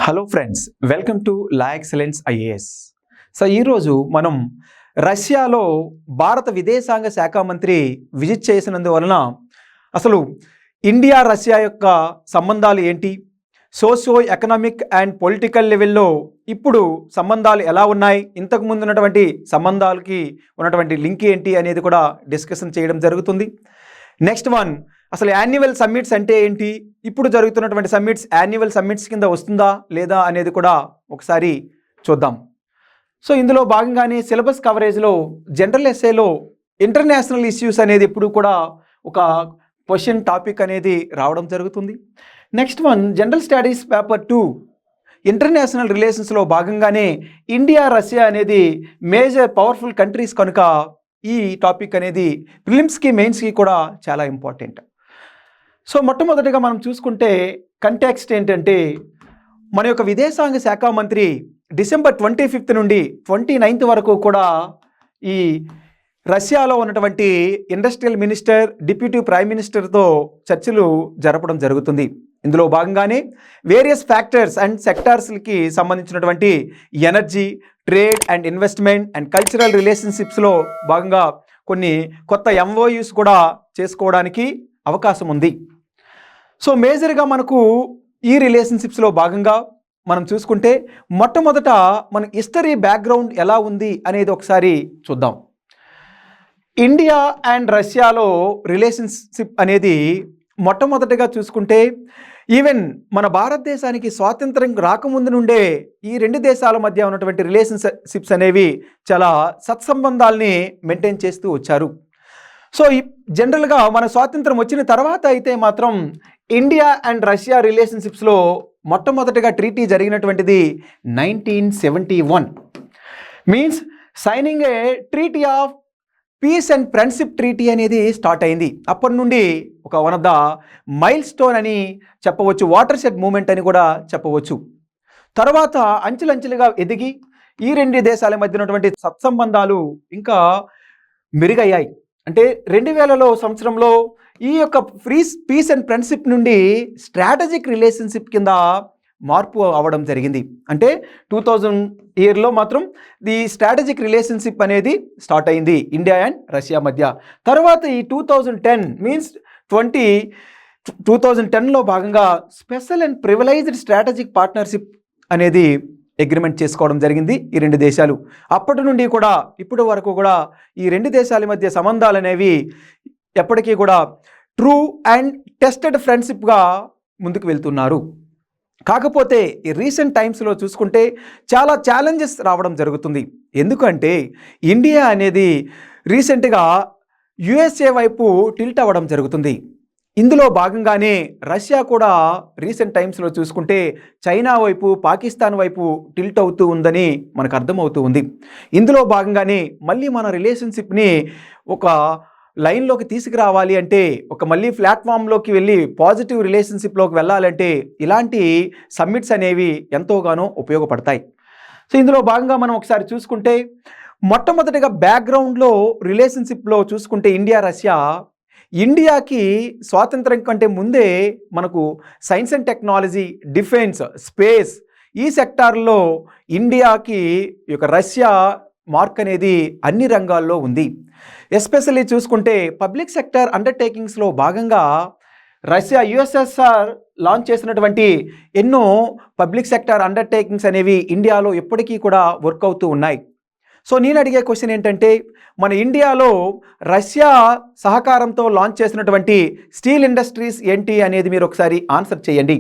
Hello friends, welcome to law excellence IAS. So ఈరోజు మనం రష్యాలో భారత విదేశాంగ శాఖ మంత్రి విజిట్ చేసినందువలన అసలు ఇండియా రష్యా యొక్క సంబంధాలు ఏంటి, సోషో ఎకనామిక్ అండ్ పొలిటికల్ లెవెల్లో ఇప్పుడు సంబంధాలు ఎలా ఉన్నాయి, ఇంతకు ముందు ఉన్నటువంటి సంబంధాలకి ఉన్నటువంటి లింక్ ఏంటి అనేది కూడా డిస్కషన్ చేయడం జరుగుతుంది. నెక్స్ట్ వన్, అసలు యాన్యువల్ సమ్మిట్స్ అంటే ఏంటి, ఇప్పుడు జరుగుతున్నటువంటి సమ్మిట్స్ యాన్యువల్ సమ్మిట్స్ కింద వస్తుందా లేదా అనేది కూడా ఒకసారి చూద్దాం. సో ఇందులో భాగంగానే సిలబస్ కవరేజ్లో జనరల్ ఎస్ఏలో ఇంటర్నేషనల్ ఇష్యూస్ అనేది ఎప్పుడు కూడా ఒక క్వశ్చన్ టాపిక్ అనేది రావడం జరుగుతుంది. Next one, general studies paper 2 international రిలేషన్స్లో భాగంగానే ఇండియా రష్యా అనేది మేజర్ పవర్ఫుల్ కంట్రీస్ కనుక ఈ టాపిక్ అనేది ప్రిలిమ్స్కి మెయిన్స్కి కూడా చాలా ఇంపార్టెంట్. సో మొట్టమొదటిగా మనం చూసుకుంటే కంటెక్స్ట్ ఏంటంటే, మన యొక్క విదేశాంగ శాఖ మంత్రి డిసెంబర్ 25 నుండి 29 వరకు కూడా ఈ రష్యాలో ఉన్నటువంటి ఇండస్ట్రియల్ మినిస్టర్, డిప్యూటీ ప్రైమ్ మినిస్టర్తో చర్చలు జరపడం జరుగుతుంది. ఇందులో భాగంగానే వేరియస్ ఫ్యాక్టర్స్ అండ్ సెక్టార్స్కి సంబంధించినటువంటి energy, trade and investment and cultural రిలేషన్షిప్స్లో భాగంగా కొన్ని కొత్త MOUs కూడా చేసుకోవడానికి అవకాశం ఉంది. సో మేజర్గా మనకు ఈ రిలేషన్షిప్స్లో భాగంగా మనం చూసుకుంటే మొట్టమొదట మన హిస్టరీ బ్యాక్గ్రౌండ్ ఎలా ఉంది అనేది ఒకసారి చూద్దాం. ఇండియా అండ్ రష్యాలో రిలేషన్షిప్ అనేది మొట్టమొదటిగా చూసుకుంటే ఈవెన్ మన భారతదేశానికి స్వాతంత్రం రాకముందు నుండే ఈ రెండు దేశాల మధ్య ఉన్నటువంటి రిలేషన్షిప్స్ అనేవి చాలా సత్సంబంధాలని మెయింటైన్ చేస్తూ వచ్చారు. సో జనరల్గా మన స్వాతంత్రం వచ్చిన తర్వాత అయితే మాత్రం ఇండియా అండ్ రష్యా రిలేషన్షిప్స్లో మొట్టమొదటిగా ట్రీటీ జరిగినటువంటిది 1971. Means signing a treaty of peace and friendship treaty అనేది స్టార్ట్ అయింది. అప్పటి నుండి ఒక one of the milestone అని చెప్పవచ్చు, వాటర్ షెడ్ మూమెంట్ అని కూడా చెప్పవచ్చు. తర్వాత అంచెలంచెలుగా ఎదిగి ఈ రెండు దేశాల మధ్య ఉన్నటువంటి సత్సంబంధాలు ఇంకా మెరుగయ్యాయి. అంటే 2000 సంవత్సరంలో ఈ యొక్క పీస్ అండ్ ఫ్రెండ్షిప్ నుండి స్ట్రాటజిక్ రిలేషన్షిప్ కింద మార్పు అవ్వడం జరిగింది. అంటే 2000 ఇయర్లో మాత్రం ది స్ట్రాటజిక్ రిలేషన్షిప్ అనేది స్టార్ట్ అయింది ఇండియా అండ్ రష్యా మధ్య. తర్వాత ఈ 2010 మీన్స్ 2010లో భాగంగా special and privileged strategic partnership అనేది అగ్రిమెంట్ చేసుకోవడం జరిగింది ఈ రెండు దేశాలు. అప్పటి నుండి కూడా ఇప్పటి వరకు కూడా ఈ రెండు దేశాల మధ్య సంబంధాలు అనేవి ఎప్పటికీ కూడా ట్రూ అండ్ టెస్టెడ్ ఫ్రెండ్షిప్గా ముందుకు వెళ్తున్నారు. కాకపోతే ఈ రీసెంట్ టైమ్స్లో చూసుకుంటే చాలా ఛాలెంజెస్ రావడం జరుగుతుంది. ఎందుకంటే ఇండియా అనేది రీసెంట్గా USA వైపు టిల్ట్ అవ్వడం జరుగుతుంది. ఇందులో భాగంగానే రష్యా కూడా రీసెంట్ టైమ్స్లో చూసుకుంటే చైనా వైపు, పాకిస్తాన్ వైపు టిల్ట్ అవుతూ ఉందని మనకు అర్థమవుతూ ఉంది. ఇందులో భాగంగానే మళ్ళీ మన రిలేషన్షిప్ని ఒక లైన్లోకి తీసుకురావాలి అంటే, ఒక మళ్ళీ ప్లాట్ఫామ్లోకి వెళ్ళి పాజిటివ్ రిలేషన్షిప్లోకి వెళ్ళాలంటే ఇలాంటి సమ్మిట్స్ అనేవి ఎంతోగానో ఉపయోగపడతాయి. సో ఇందులో భాగంగా మనం ఒకసారి చూసుకుంటే మొట్టమొదటిగా బ్యాక్గ్రౌండ్లో రిలేషన్షిప్లో చూసుకుంటే ఇండియాకి స్వాతంత్రం కంటే ముందే మనకు science and technology, defence, space ఈ సెక్టార్లో ఇండియాకి యొక్క రష్యా మార్క్ అనేది అన్ని రంగాల్లో ఉంది. ఎస్పెషల్లీ చూసుకుంటే పబ్లిక్ సెక్టర్ అండర్టేకింగ్స్లో భాగంగా రష్యా USSR లాంచ్ చేసినటువంటి ఎన్నో పబ్లిక్ సెక్టర్ అండర్టేకింగ్స్ అనేవి ఇండియాలో ఎప్పటికీ కూడా వర్క్ అవుతూ ఉన్నాయి. సో నేను అడిగే క్వశ్చన్ ఏంటంటే, మన ఇండియాలో రష్యా సహకారంతో లాంచ్ చేసినటువంటి స్టీల్ ఇండస్ట్రీస్ ఏంటి అనేది మీరు ఒకసారి ఆన్సర్ చేయండి.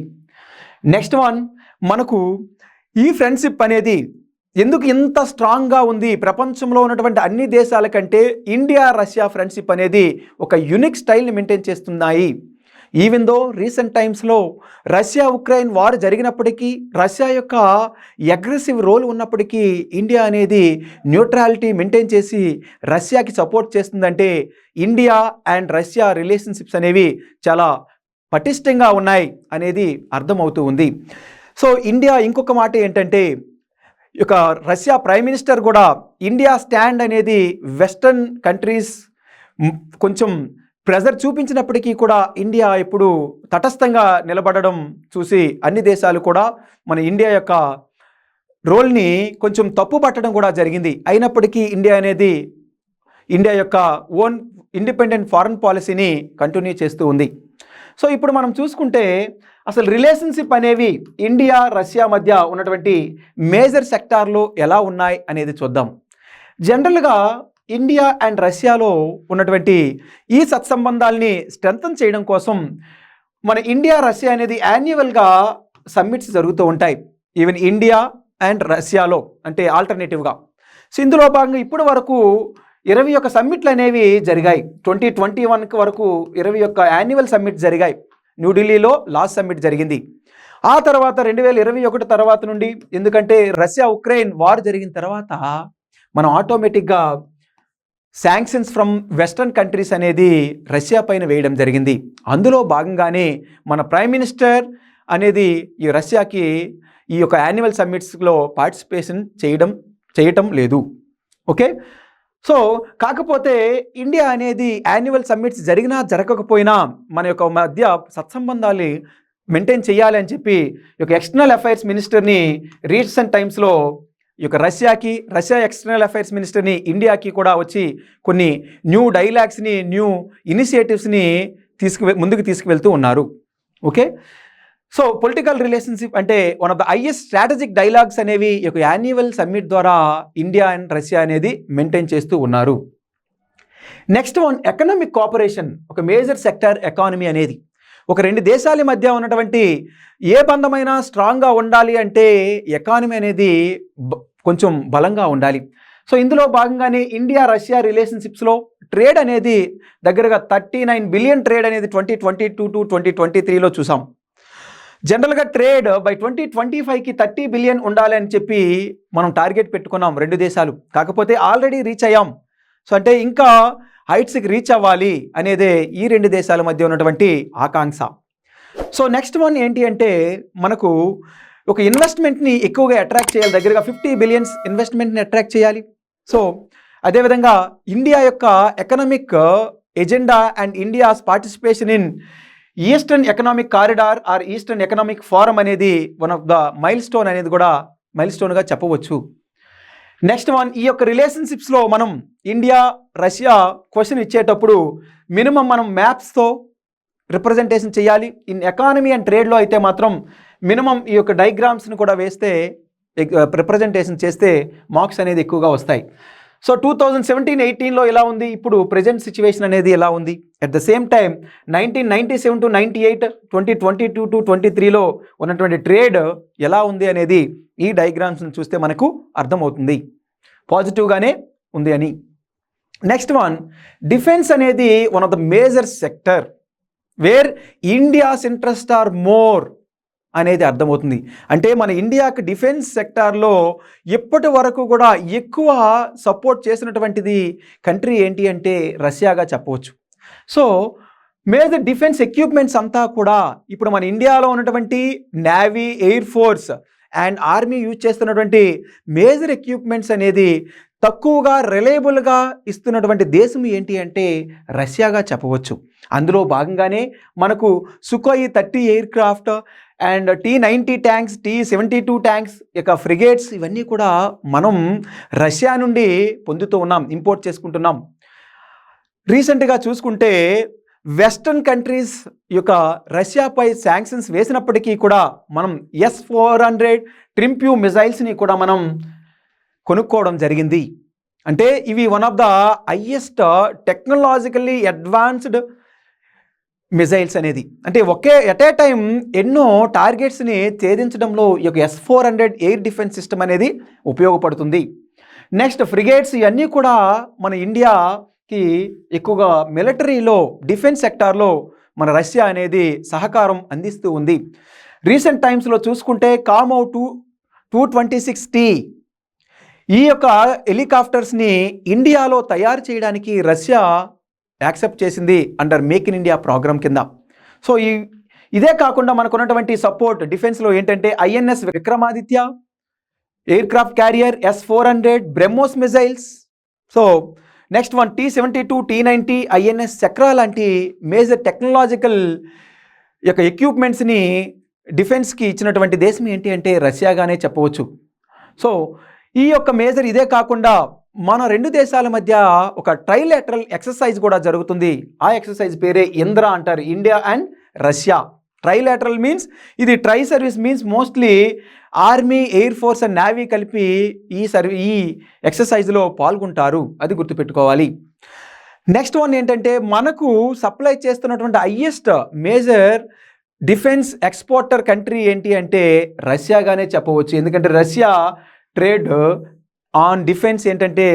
నెక్స్ట్ వన్, మనకు ఈ ఫ్రెండ్షిప్ అనేది ఎందుకు ఇంత స్ట్రాంగ్గా ఉంది, ప్రపంచంలో ఉన్నటువంటి అన్ని దేశాల కంటే ఇండియా రష్యా ఫ్రెండ్షిప్ అనేది ఒక యూనిక్ స్టైల్ని మెయింటైన్ చేస్తున్నాయి. ఈవెన్ దో రీసెంట్ టైమ్స్లో రష్యా ఉక్రెయిన్ వార్ జరిగినప్పటికీ, రష్యా యొక్క అగ్రెసివ్ రోల్ ఉన్నప్పటికీ ఇండియా అనేది న్యూట్రాలిటీ మెయింటైన్ చేసి రష్యాకి సపోర్ట్ చేస్తుందంటే ఇండియా అండ్ రష్యా రిలేషన్షిప్స్ అనేవి చాలా పటిష్టంగా ఉన్నాయి అనేది అర్థమవుతూ ఉంది. సో ఇండియా ఇంకొక మాట ఏంటంటే, ఇక రష్యా ప్రైమ్ మినిస్టర్ కూడా ఇండియా స్టాండ్ అనేది వెస్టర్న్ కంట్రీస్ కొంచెం ప్రెజర్ చూపించినప్పటికీ కూడా ఇండియా ఇప్పుడు తటస్థంగా నిలబడడం చూసి అన్ని దేశాలు కూడా మన ఇండియా యొక్క రోల్ని కొంచెం తప్పు పట్టడం కూడా జరిగింది. అయినప్పటికీ ఇండియా యొక్క ఓన్ ఇండిపెండెంట్ ఫారెన్ పాలసీని కంటిన్యూ చేస్తూ ఉంది. సో ఇప్పుడు మనం చూసుకుంటే అసలు రిలేషన్షిప్ అనేవి ఇండియా రష్యా మధ్య ఉన్నటువంటి మేజర్ సెక్టార్లు ఎలా ఉన్నాయి అనేది చూద్దాం. జనరల్గా ఇండియా అండ్ రష్యాలో ఉన్నటువంటి ఈ సత్సంబంధాలని స్ట్రెంథన్ చేయడం కోసం మన ఇండియా రష్యా అనేది యాన్యువల్గా సమ్మిట్స్ జరుగుతూ ఉంటాయి. ఈవెన్ ఇండియా అండ్ రష్యాలో అంటే ఆల్టర్నేటివ్గా. సో ఇందులో భాగంగా ఇప్పటి వరకు 21 సమ్మిట్లు అనేవి జరిగాయి. 2021 వరకు 21 యాన్యువల్ సమ్మిట్ జరిగాయి. న్యూఢిల్లీలో లాస్ట్ సమ్మిట్ జరిగింది. ఆ తర్వాత 2021 తర్వాత నుండి, ఎందుకంటే రష్యా ఉక్రెయిన్ వార్ జరిగిన తర్వాత మనం ఆటోమేటిక్గా శాంక్షన్స్ ఫ్రమ్ వెస్టర్న్ కంట్రీస్ అనేది రష్యా పైన వేయడం జరిగింది. అందులో భాగంగానే మన ప్రైమ్ మినిస్టర్ అనేది ఈ రష్యాకి ఈ యొక్క యాన్యువల్ సమ్మిట్స్లో పార్టిసిపేషన్ చేయటం లేదు. ఓకే, సో కాకపోతే ఇండియా అనేది యాన్యువల్ సమ్మిట్స్ జరిగినా జరగకపోయినా మన యొక్క మధ్య సత్సంబంధాలు మెయింటైన్ చేయాలి అని చెప్పి ఈ యొక్క ఎక్స్టర్నల్ అఫైర్స్ మినిస్టర్ని రీసెంట్ టైమ్స్లో ఈ యొక్క రష్యా ఎక్స్టర్నల్ అఫైర్స్ మినిస్టర్ని ఇండియాకి కూడా వచ్చి కొన్ని న్యూ డైలాగ్స్ని, న్యూ ఇనిషియేటివ్స్ని ముందుకు తీసుకువెళ్తూ ఉన్నారు. ఓకే, సో పొలిటికల్ రిలేషన్షిప్ అంటే one of the highest strategic dialogues అనేవి ఈ యొక్క యాన్యువల్ సమ్మిట్ ద్వారా ఇండియా అండ్ రష్యా అనేది మెయింటైన్ చేస్తూ ఉన్నారు. Next one, economic cooperation. ఒక మేజర్ సెక్టర్ ఎకానమీ అనేది ఒక రెండు దేశాల మధ్య ఉన్నటువంటి ఏ బంధమైనా స్ట్రాంగ్గా ఉండాలి అంటే ఎకానమీ అనేది కొంచెం బలంగా ఉండాలి. సో ఇందులో భాగంగానే ఇండియా రష్యా రిలేషన్షిప్స్లో ట్రేడ్ అనేది దగ్గరగా 39 బిలియన్ ట్రేడ్ అనేది 2022 to 2023లో చూసాం. జనరల్గా ట్రేడ్ బై 2025కి 30 బిలియన్ ఉండాలి అని చెప్పి మనం టార్గెట్ పెట్టుకున్నాం రెండు దేశాలు. కాకపోతే ఆల్రెడీ రీచ్ అయ్యాం. సో అంటే ఇంకా హైట్స్కి రీచ్ అవ్వాలి అనేదే ఈ రెండు దేశాల మధ్య ఉన్నటువంటి ఆకాంక్ష. సో నెక్స్ట్ వన్ ఏంటి అంటే మనకు ఒక ఇన్వెస్ట్మెంట్ని ఎక్కువగా అట్రాక్ట్ చేయాలి. దగ్గరగా 50 బిలియన్స్ ఇన్వెస్ట్మెంట్ని అట్రాక్ట్ చేయాలి. సో అదేవిధంగా ఇండియా యొక్క economic agenda and India's participation in eastern economic corridor or eastern economic forum అనేది వన్ ఆఫ్ ద మైల్ స్టోన్గా చెప్పవచ్చు. నెక్స్ట్ వన్, ఈ యొక్క రిలేషన్షిప్స్లో మనం ఇండియా రష్యా క్వశ్చన్ ఇచ్చేటప్పుడు మినిమం మనం మ్యాప్స్తో రిప్రజెంటేషన్ చేయాలి. ఇన్ ఎకానమీ అండ్ ట్రేడ్లో అయితే మాత్రం మినిమం ఈ యొక్క డయాగ్రామ్స్ని కూడా వేస్తే రిప్రజెంటేషన్ చేస్తే మార్క్స్ అనేది ఎక్కువగా వస్తాయి. సో 2017-18లో ఎలా ఉంది, ఇప్పుడు ప్రజెంట్ సిచ్యువేషన్ అనేది ఎలా ఉంది, at the same time 1997 to 98, 2022 to 23లో ఉన్నటువంటి ట్రేడ్ ఎలా ఉంది అనేది ఈ డయాగ్రామ్స్ని చూస్తే మనకు అర్థమవుతుంది. పాజిటివ్గానే ఉంది అని. నెక్స్ట్ వన్, డిఫెన్స్ అనేది one of the major sector where India's interest are more అనేది అర్థమవుతుంది. అంటే మన ఇండియాకి డిఫెన్స్ సెక్టార్లో ఇప్పటి వరకు కూడా ఎక్కువ సపోర్ట్ చేసినటువంటిది కంట్రీ ఏంటి అంటే రష్యాగా చెప్పవచ్చు. సో మేజర్ డిఫెన్స్ ఎక్విప్మెంట్స్ అంతా కూడా ఇప్పుడు మన ఇండియాలో ఉన్నటువంటి navy, air force and army use చేస్తున్నటువంటి మేజర్ ఎక్విప్మెంట్స్ అనేది తక్కువగా రిలయబుల్గా ఇస్తున్నటువంటి దేశం ఏంటి అంటే రష్యాగా చెప్పవచ్చు. అందులో భాగంగానే మనకు Sukhoi 30 air craft and T-90 tanks, T-72 tanks యొక్క ఫ్రిగేట్స్ ఇవన్నీ కూడా మనం రష్యా నుండి పొందుతూ ఉన్నాం, ఇంపోర్ట్ చేసుకుంటున్నాం. రీసెంట్గా చూసుకుంటే వెస్టర్న్ కంట్రీస్ యొక్క రష్యాపై శాంక్షన్స్ వేసినప్పటికీ కూడా మనం S-400 ట్రింప్యూ మిజైల్స్ని కూడా మనం కొనుక్కోవడం జరిగింది. అంటే ఇవి one of the highest technologically advanced missiles అనేది. అంటే ఎట్ ఏ టైం ఎన్నో టార్గెట్స్ని ఛేదించడంలో ఈ యొక్క S-400 ఎయిర్ డిఫెన్స్ సిస్టమ్ అనేది ఉపయోగపడుతుంది. నెక్స్ట్ ఫ్రిగేట్స్ ఇవన్నీ కూడా మన ఇండియాకి ఎక్కువగా మిలిటరీలో డిఫెన్స్ సెక్టార్లో మన రష్యా అనేది సహకారం అందిస్తూ ఉంది. రీసెంట్ టైమ్స్లో చూసుకుంటే కామో 226T ఈ యొక్క హెలికాప్టర్స్ని ఇండియాలో తయారు చేయడానికి రష్యా యాక్సెప్ట్ చేసింది under make in India programme కింద. సో ఇదే కాకుండా మనకు ఉన్నటువంటి సపోర్ట్ డిఫెన్స్లో ఏంటంటే INS Vikramaditya, aircraft carrier, S-400, BrahMos missiles. So next one T-72, T-90, INS చక్ర లాంటి మేజర్ టెక్నాలజికల్ యొక్క ఎక్విప్మెంట్స్ని డిఫెన్స్కి ఇచ్చినటువంటి దేశం ఏంటి అంటే రష్యాగానే చెప్పవచ్చు. సో ఈ యొక్క మేజర్ ఇదే కాకుండా మన రెండు దేశాల మధ్య ఒక ట్రైలాటరల్ ఎక్సర్సైజ్ కూడా జరుగుతుంది. ఆ ఎక్సర్సైజ్ పేరే ఇంద్ర అంటారు, India and Russia. Trilateral means ఇది tri service means mostly army, air force and navy కలిపి ఈ ఎక్సర్సైజ్లో పాల్గొంటారు, అది గుర్తుపెట్టుకోవాలి. నెక్స్ట్ వన్ ఏంటంటే మనకు సప్లై చేస్తున్నటువంటి highest major defence exporter country ఏంటి అంటే రష్యాగానే చెప్పవచ్చు. ఎందుకంటే రష్యా ట్రేడ్ ఆన్ డిఫెన్స్ ఏంటంటే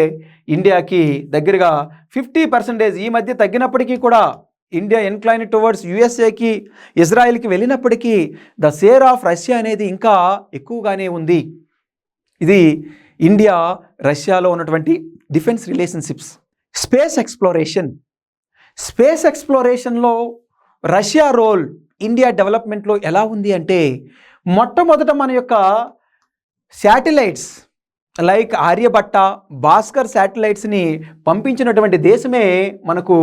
ఇండియాకి దగ్గరగా 50%. ఈ మధ్య తగ్గినప్పటికీ కూడా ఇండియా ఇన్క్లైన్ టువర్డ్స్ యుఎస్ఏకి, ఇజ్రాయెల్కి వెళ్ళినప్పటికీ ద షేర్ ఆఫ్ రష్యా అనేది ఇంకా ఎక్కువగానే ఉంది. ఇది ఇండియా రష్యాలో ఉన్నటువంటి డిఫెన్స్ రిలేషన్షిప్స్. స్పేస్ ఎక్స్ప్లోరేషన్లో రష్యా రోల్ ఇండియా డెవలప్మెంట్లో ఎలా ఉంది అంటే మొట్టమొదట మన యొక్క శాటిలైట్స్ లైక్ ఆర్యభట్ట, భాస్కర్ శాటిలైట్స్ని పంపించినటువంటి దేశమే మనకు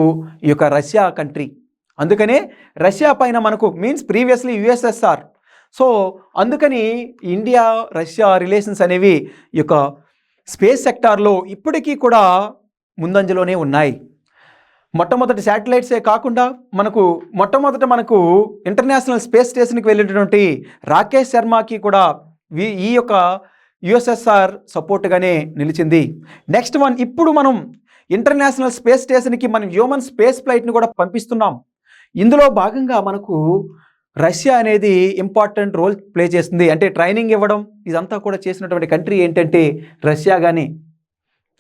ఈ యొక్క రష్యా కంట్రీ. అందుకనే రష్యా పైన మనకు మీన్స్ ప్రీవియస్లీ యుఎస్ఎస్ఆర్. సో అందుకని ఇండియా రష్యా రిలేషన్స్ అనేవి ఈ యొక్క స్పేస్ సెక్టార్లో ఇప్పటికీ కూడా ముందంజలోనే ఉన్నాయి. మొట్టమొదటి శాటిలైట్సే కాకుండా మొట్టమొదట మనకు ఇంటర్నేషనల్ స్పేస్ స్టేషన్కి వెళ్ళినటువంటి రాకేష్ శర్మకి కూడా ఈ యొక్క యుఎస్ఎస్ఆర్ సపోర్ట్గానే నిలిచింది. నెక్స్ట్ వన్, ఇప్పుడు మనం ఇంటర్నేషనల్ స్పేస్ స్టేషన్కి మనం హ్యూమన్ స్పేస్ ఫ్లైట్ని కూడా పంపిస్తున్నాం. ఇందులో భాగంగా మనకు రష్యా అనేది ఇంపార్టెంట్ రోల్ ప్లే చేస్తుంది. అంటే ట్రైనింగ్ ఇవ్వడం ఇదంతా కూడా చేసినటువంటి కంట్రీ ఏంటంటే రష్యాగానే.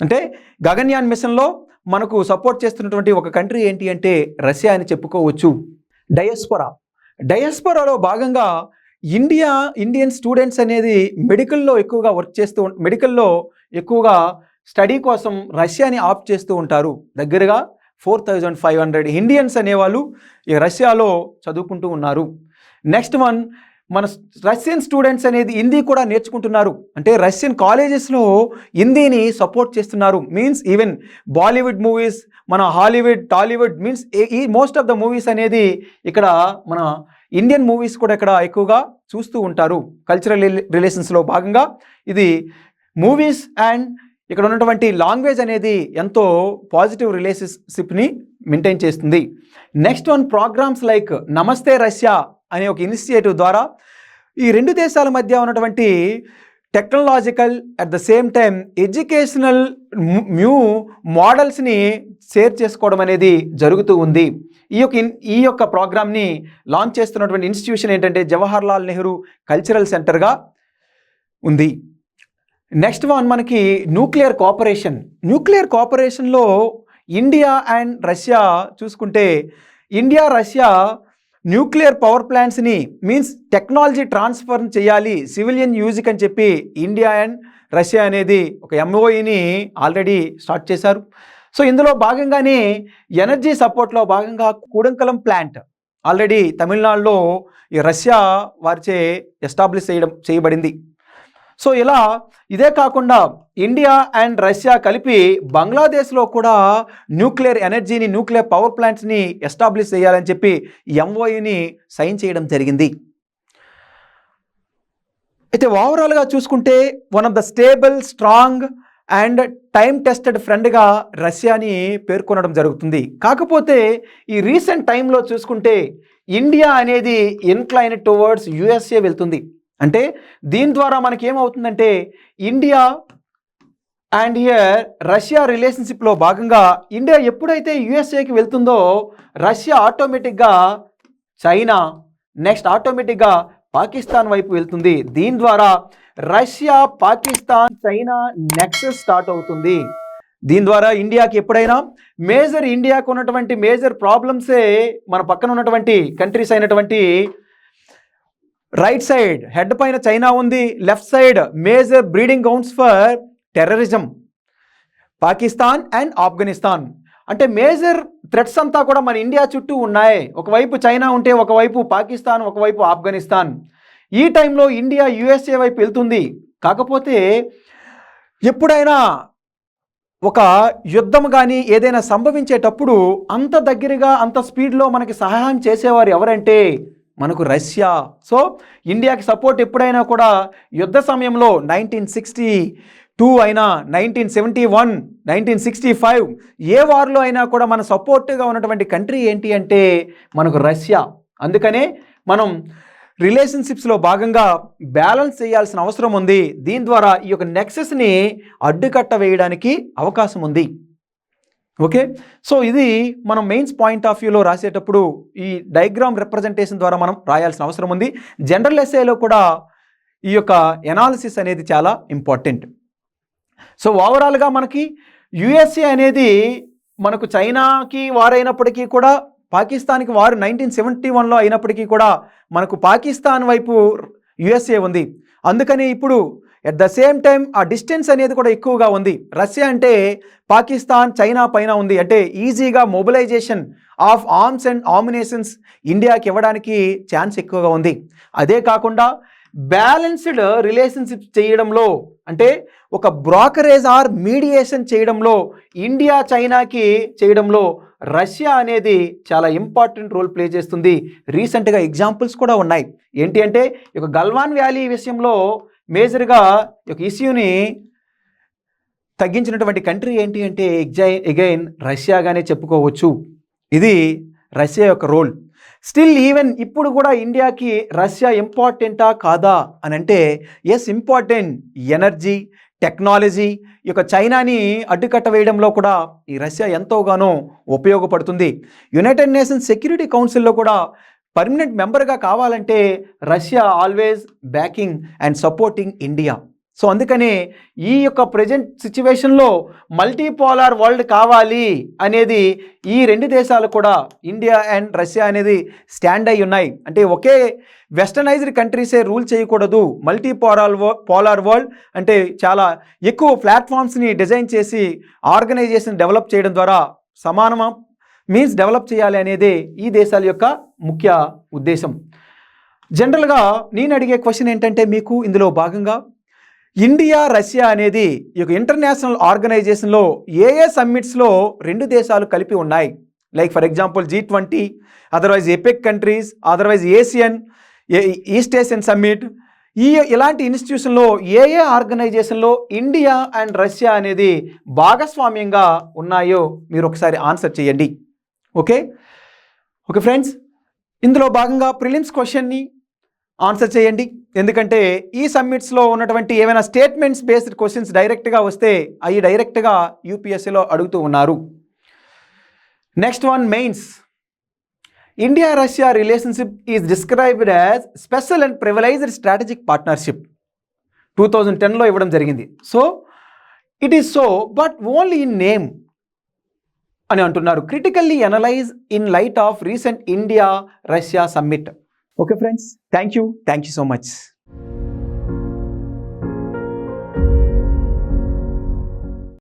అంటే గగన్యాన్ మిషన్లో మనకు సపోర్ట్ చేస్తున్నటువంటి ఒక కంట్రీ ఏంటి అంటే రష్యా అని చెప్పుకోవచ్చు. డయాస్పోరాలో భాగంగా ఇండియన్ స్టూడెంట్స్ అనేది మెడికల్లో ఎక్కువగా స్టడీ కోసం రష్యాని ఆప్ట్ చేస్తూ ఉంటారు. దగ్గరగా 4500 ఇండియన్స్ అనేవాళ్ళు ఈ రష్యాలో చదువుకుంటూ ఉన్నారు. నెక్స్ట్ వన్, మన రష్యన్ స్టూడెంట్స్ అనేది హిందీ కూడా నేర్చుకుంటున్నారు. అంటే రష్యన్ కాలేజెస్లో హిందీని సపోర్ట్ చేస్తున్నారు. మీన్స్ ఈవెన్ బాలీవుడ్ మూవీస్, మన హాలీవుడ్, టాలీవుడ్ మీన్స్ ఈ మోస్ట్ ఆఫ్ ద మూవీస్ అనేది ఇక్కడ మన ఇండియన్ మూవీస్ కూడా ఇక్కడ ఎక్కువగా చూస్తూ ఉంటారు. కల్చరల్ రిలేషన్స్లో భాగంగా ఇది మూవీస్ అండ్ ఇక్కడ ఉన్నటువంటి లాంగ్వేజ్ అనేది ఎంతో పాజిటివ్ రిలేషన్షిప్ని మెయింటైన్ చేస్తుంది. Next one, programs like Namaste Russia అనే ఒక ఇనిషియేటివ్ ద్వారా ఈ రెండు దేశాల మధ్య ఉన్నటువంటి technological at the same time educational new మోడల్స్ని షేర్ చేసుకోవడం అనేది జరుగుతూ ఉంది. ఈ యొక్క ప్రోగ్రామ్ని లాంచ్ చేస్తున్నటువంటి ఇన్స్టిట్యూషన్ ఏంటంటే జవహర్లాల్ నెహ్రూ కల్చరల్ సెంటర్గా ఉంది. నెక్స్ట్ వన్, మనకి న్యూక్లియర్ కోఆపరేషన్లో ఇండియా అండ్ రష్యా చూసుకుంటే ఇండియా రష్యా న్యూక్లియర్ పవర్ ప్లాంట్స్ని మీన్స్ టెక్నాలజీ ట్రాన్స్ఫర్ చేయాలి సివిలియన్ యూజ్కి అని చెప్పి ఇండియా అండ్ రష్యా అనేది ఒక MOUని ఆల్రెడీ స్టార్ట్ చేశారు. సో ఇందులో భాగంగానే ఎనర్జీ సపోర్ట్లో భాగంగా కూడంకలం ప్లాంట్ ఆల్రెడీ తమిళనాడులో ఈ రష్యా వారిచే ఎస్టాబ్లిష్ చేయబడింది. సో ఇదే కాకుండా ఇండియా అండ్ రష్యా కలిపి బంగ్లాదేశ్లో కూడా న్యూక్లియర్ పవర్ ప్లాంట్స్ని ఎస్టాబ్లిష్ చేయాలని చెప్పి MOUని సైన్ చేయడం జరిగింది. అయితే ఓవరాల్గా చూసుకుంటే one of the stable, strong and time tested ఫ్రెండ్గా రష్యాని పేర్కొనడం జరుగుతుంది. కాకపోతే ఈ రీసెంట్ టైంలో చూసుకుంటే ఇండియా అనేది ఇన్క్లైన్ టువర్డ్స్ USA వెళ్తుంది. అంటే దీని ద్వారా మనకేమవుతుందంటే ఇండియా అండ్ హియర్ రష్యా రిలేషన్షిప్లో భాగంగా ఇండియా ఎప్పుడైతే USAకి వెళ్తుందో రష్యా ఆటోమేటిక్గా చైనా, నెక్స్ట్ ఆటోమేటిక్గా పాకిస్తాన్ వైపు వెళ్తుంది. దీని ద్వారా Russia, Pakistan, China Nexus start అవుతుంది. దీని ద్వారా ఇండియాకి ఎప్పుడైనా ఇండియాకు ఉన్నటువంటి మేజర్ ప్రాబ్లమ్సే మన పక్కన ఉన్నటువంటి కంట్రీస్ అయినటువంటి రైట్ సైడ్ హెడ్ పైన చైనా ఉంది, left side major breeding grounds for terrorism Pakistan and Afghanistan. అంటే మేజర్ థ్రెట్స్ అంతా కూడా మన ఇండియా చుట్టూ ఉన్నాయి. ఒకవైపు చైనా ఉంటే ఒకవైపు పాకిస్తాన్, ఒకవైపు ఆఫ్ఘనిస్తాన్. ఈ టైంలో ఇండియా USA వైపు వెళ్తుంది. కాకపోతే ఎప్పుడైనా ఒక యుద్ధం కానీ ఏదైనా సంభవించేటప్పుడు అంత దగ్గరగా అంత స్పీడ్లో మనకి సహాయం చేసేవారు ఎవరంటే మనకు రష్యా. సో ఇండియాకి సపోర్ట్ ఎప్పుడైనా కూడా యుద్ధ సమయంలో 1962 అయినా 1971 1965 ఏ వార్లో అయినా కూడా మన సపోర్ట్గా ఉన్నటువంటి కంట్రీ ఏంటి అంటే మనకు రష్యా. అందుకనే మనం రిలేషన్షిప్స్లో భాగంగా బ్యాలెన్స్ చేయాల్సిన అవసరం ఉంది. దీని ద్వారా ఈ యొక్క నెక్సెస్ని అడ్డుకట్ట వేయడానికి అవకాశం ఉంది. ఓకే, సో ఇది మనం మెయిన్స్ పాయింట్ ఆఫ్ వ్యూలో రాసేటప్పుడు ఈ డయాగ్రామ్ రిప్రజెంటేషన్ ద్వారా మనం రాయాల్సిన అవసరం ఉంది. జనరల్ ఎస్ఏలో కూడా ఈ యొక్క ఎనాలిసిస్ అనేది చాలా ఇంపార్టెంట్. సో ఓవరాల్గా మనకి యుఎస్ఏ అనేది మనకు చైనాకి వారైనప్పటికీ కూడా పాకిస్తాన్కి వారు 1971లో అయినప్పటికీ కూడా మనకు పాకిస్తాన్ వైపు యుఎస్ఏ ఉంది. అందుకని ఇప్పుడు ఎట్ ద సేమ్ టైం ఆ డిస్టెన్స్ అనేది కూడా ఎక్కువగా ఉంది. రష్యా అంటే పాకిస్తాన్ చైనా పైన ఉంది, అంటే ఈజీగా మొబిలైజేషన్ ఆఫ్ ఆర్మ్స్ అండ్ ఆమ్యునేషన్స్ ఇండియాకి ఇవ్వడానికి ఛాన్స్ ఎక్కువగా ఉంది. అదే కాకుండా బ్యాలెన్స్డ్ రిలేషన్షిప్ చేయడంలో, అంటే ఒక బ్రోకరేజ్ ఆర్ మీడియేషన్ చేయడంలో ఇండియా చైనాకి చేయడంలో రష్యా అనేది చాలా ఇంపార్టెంట్ రోల్ ప్లే చేస్తుంది. రీసెంట్గా ఎగ్జాంపుల్స్ కూడా ఉన్నాయి. ఏంటి అంటే ఈ యొక్క గల్వాన్ వ్యాలీ విషయంలో మేజర్గా ఈ యొక్క ఇష్యూని తగ్గించినటువంటి కంట్రీ ఏంటి అంటే అగైన్ రష్యాగానే చెప్పుకోవచ్చు. ఇది రష్యా యొక్క రోల్. స్టిల్ ఈవెన్ ఇప్పుడు కూడా ఇండియాకి రష్యా ఇంపార్టెంటా కాదా అని అంటే ఎస్, ఇంపార్టెంట్. ఎనర్జీ, టెక్నాలజీ, ఈ యొక్క చైనాని అడ్డుకట్ట వేయడంలో కూడా ఈ రష్యా ఎంతోగానో ఉపయోగపడుతుంది. యునైటెడ్ నేషన్స్ సెక్యూరిటీ కౌన్సిల్లో కూడా పర్మనెంట్ మెంబర్గా కావాలంటే Russia always backing and supporting India. So అందుకనే ఈ యొక్క ప్రజెంట్ సిచ్యువేషన్లో మల్టీపోలార్ వరల్డ్ కావాలి అనేది ఈ రెండు దేశాలు కూడా, ఇండియా అండ్ రష్యా అనేది స్టాండ్ అయి ఉన్నాయి. అంటే ఒకే వెస్టర్నైజ్డ్ కంట్రీసే రూల్ చేయకూడదు. పోలార్ వరల్డ్ అంటే చాలా ఎక్కువ ప్లాట్ఫామ్స్ని డిజైన్ చేసి ఆర్గనైజేషన్ డెవలప్ చేయడం ద్వారా సమానమా మీన్స్ డెవలప్ చేయాలి అనేది ఈ దేశాల యొక్క ముఖ్య ఉద్దేశం. జనరల్గా నేను అడిగే క్వశ్చన్ ఏంటంటే మీకు ఇందులో భాగంగా ఇండియా రష్యా అనేది ఈ యొక్క ఇంటర్నేషనల్ ఆర్గనైజేషన్లో ఏ సమ్మిట్స్లో రెండు దేశాలు కలిపి ఉన్నాయి? Like for example G20, otherwise APEC countries, otherwise ASEAN, East Asian summit, ఇలాంటి ఇన్స్టిట్యూషన్లో ఏ ఆర్గనైజేషన్లో ఇండియా అండ్ రష్యా అనేది భాగస్వామ్యంగా ఉన్నాయో మీరు ఒకసారి ఆన్సర్ చేయండి. ఓకే ఫ్రెండ్స్, ఇందులో భాగంగా ప్రిలిమ్స్ క్వశ్చన్ని ఆన్సర్ చేయండి. ఎందుకంటే ఈ సమ్మిట్స్లో ఉన్నటువంటి ఏమైనా స్టేట్మెంట్స్ బేస్డ్ క్వశ్చన్స్ డైరెక్ట్గా వస్తే అవి డైరెక్ట్గా యూపీఎస్సీలో అడుగుతూ ఉన్నారు. Next one, mains. India Russia relationship is described as special and privileged strategic partnership 2010లో ఇవ్వడం జరిగింది. So it is so but only in name అని అంటున్నారు. Critically analyse in light of recent India Russia summit. Okay friends, thank you so much.